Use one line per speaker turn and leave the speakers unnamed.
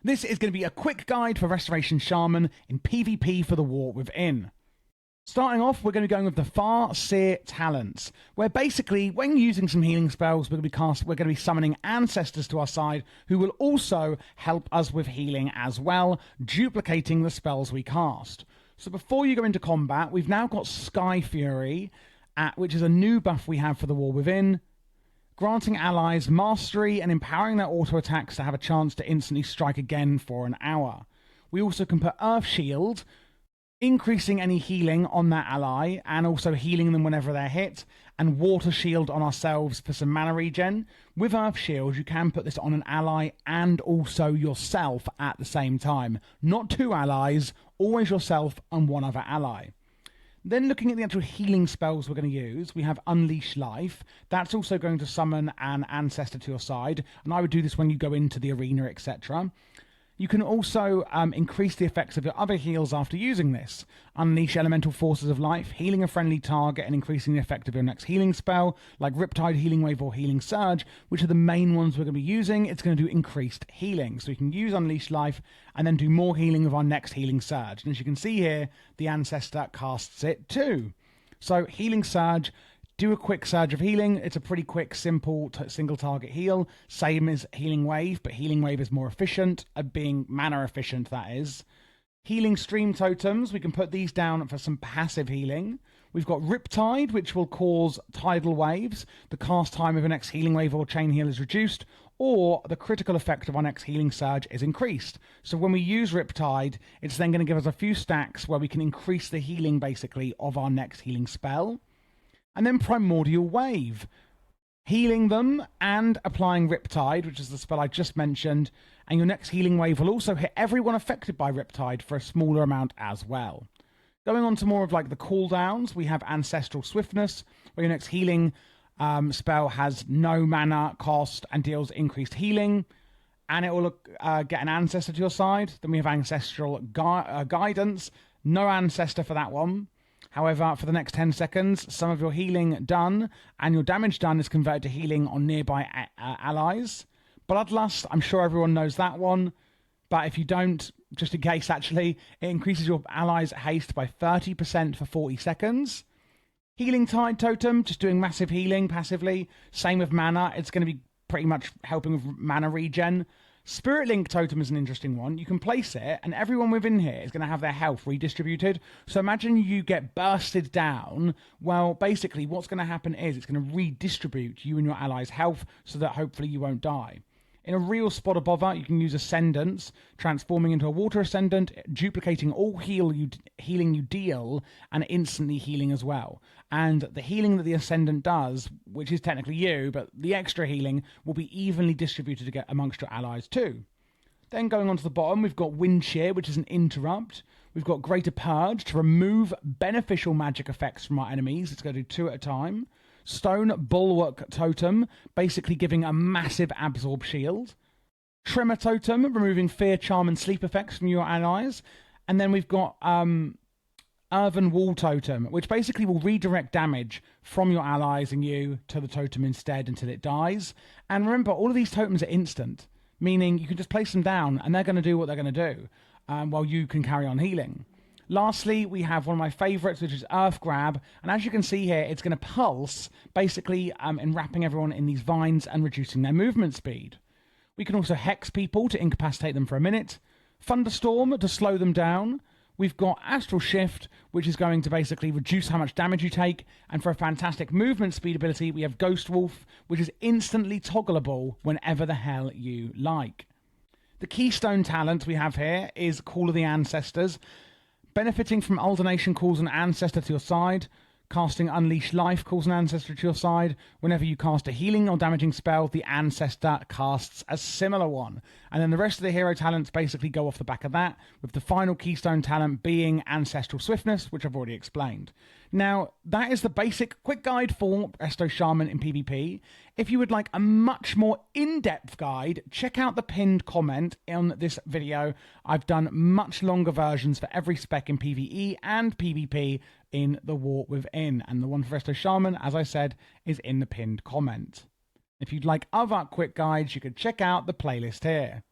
This is going to be a quick guide for Restoration Shaman in PvP for the War Within. Starting off, we're going to be going with the Farseer talents, where basically, when using some healing spells, we're going to be summoning ancestors to our side who will also help us with healing as well, duplicating the spells we cast. So before you go into combat, we've now got Sky Fury, which is a new buff we have for the War Within, granting allies mastery and empowering their auto attacks to have a chance to instantly strike again for an hour. We also can put Earth Shield, increasing any healing on that ally and also healing them whenever they're hit, and Water Shield on ourselves for some mana regen. With Earth Shield, you can put this on an ally and also yourself at the same time. Not two allies, always yourself and one other ally. Then looking at the actual healing spells we're going to use, we have Unleash Life. That's also going to summon an ancestor to your side, and I would do this when you go into the arena, etc. You can also increase the effects of your other heals after using this. Unleash Elemental Forces of Life, healing a friendly target and increasing the effect of your next healing spell, like Riptide, Healing Wave, or Healing Surge, which are the main ones we're going to be using. It's going to do increased healing. So we can use Unleash Life and then do more healing with our next Healing Surge. And as you can see here, the Ancestor casts it too. So Healing Surge, do a quick surge of healing. It's a pretty quick, simple single target heal. Same as Healing Wave, but Healing Wave is more efficient, being mana efficient, that is. Healing Stream Totems, we can put these down for some passive healing. We've got Riptide, which will cause tidal waves. The cast time of the next Healing Wave or Chain Heal is reduced, or the critical effect of our next Healing Surge is increased. So when we use Riptide, it's then going to give us a few stacks where we can increase the healing, basically, of our next healing spell. And then Primordial Wave, healing them and applying Riptide, which is the spell I just mentioned, and your next healing wave will also hit everyone affected by Riptide for a smaller amount as well. Going on to more of like the cooldowns, we have Ancestral Swiftness, where your next healing spell has no mana cost and deals increased healing, and it will get an ancestor to your side. Then we have Ancestral Guidance, no ancestor for that one. However, for the next 10 seconds, some of your healing done and your damage done is converted to healing on nearby allies. Bloodlust, I'm sure everyone knows that one. But if you don't, just in case actually, it increases your allies' haste by 30% for 40 seconds. Healing Tide Totem, just doing massive healing passively. Same with mana, it's going to be pretty much helping with mana regen. Spirit Link Totem is an interesting one. You can place it, and everyone within here is going to have their health redistributed. So imagine you get bursted down. Well, basically, what's going to happen is it's going to redistribute you and your allies' health so that hopefully you won't die. In a real spot of bother, you can use Ascendance, transforming into a Water Ascendant, duplicating all healing you deal, and instantly healing as well. And the healing that the Ascendant does, which is technically you, but the extra healing will be evenly distributed amongst your allies too. Then going on to the bottom, we've got Wind Shear, which is an interrupt. We've got Greater Purge to remove beneficial magic effects from our enemies. It's going to do 2 at a time. Stone Bulwark Totem, basically giving a massive absorb shield. Tremor Totem, removing fear, charm, and sleep effects from your allies. And then we've got Earthen Wall Totem, which basically will redirect damage from your allies and you to the totem instead until it dies. And remember, all of these totems are instant, meaning you can just place them down and they're going to do what they're going to do while you can carry on healing. Lastly, we have one of my favourites, which is Earth Grab, and as you can see here, it's going to pulse, basically enwrapping everyone in these vines and reducing their movement speed. We can also Hex people to incapacitate them for a minute, Thunderstorm to slow them down. We've got Astral Shift, which is going to basically reduce how much damage you take, and for a fantastic movement speed ability, we have Ghost Wolf, which is instantly toggleable whenever the hell you like. The keystone talent we have here is Call of the Ancestors. Benefiting from Aldernation calls an ancestor to your side. Casting Unleash Life calls an ancestor to your side. Whenever you cast a healing or damaging spell, the ancestor casts a similar one. And then the rest of the hero talents basically go off the back of that, with the final keystone talent being Ancestral Swiftness, which I've already explained. Now, that is the basic quick guide for Resto Shaman in PvP. If you would like a much more in-depth guide, check out the pinned comment on this video. I've done much longer versions for every spec in PvE and PvP in the War Within, and the one for Resto Shaman, as I said, is in the pinned comment. If you'd like other quick guides, you could check out the playlist here.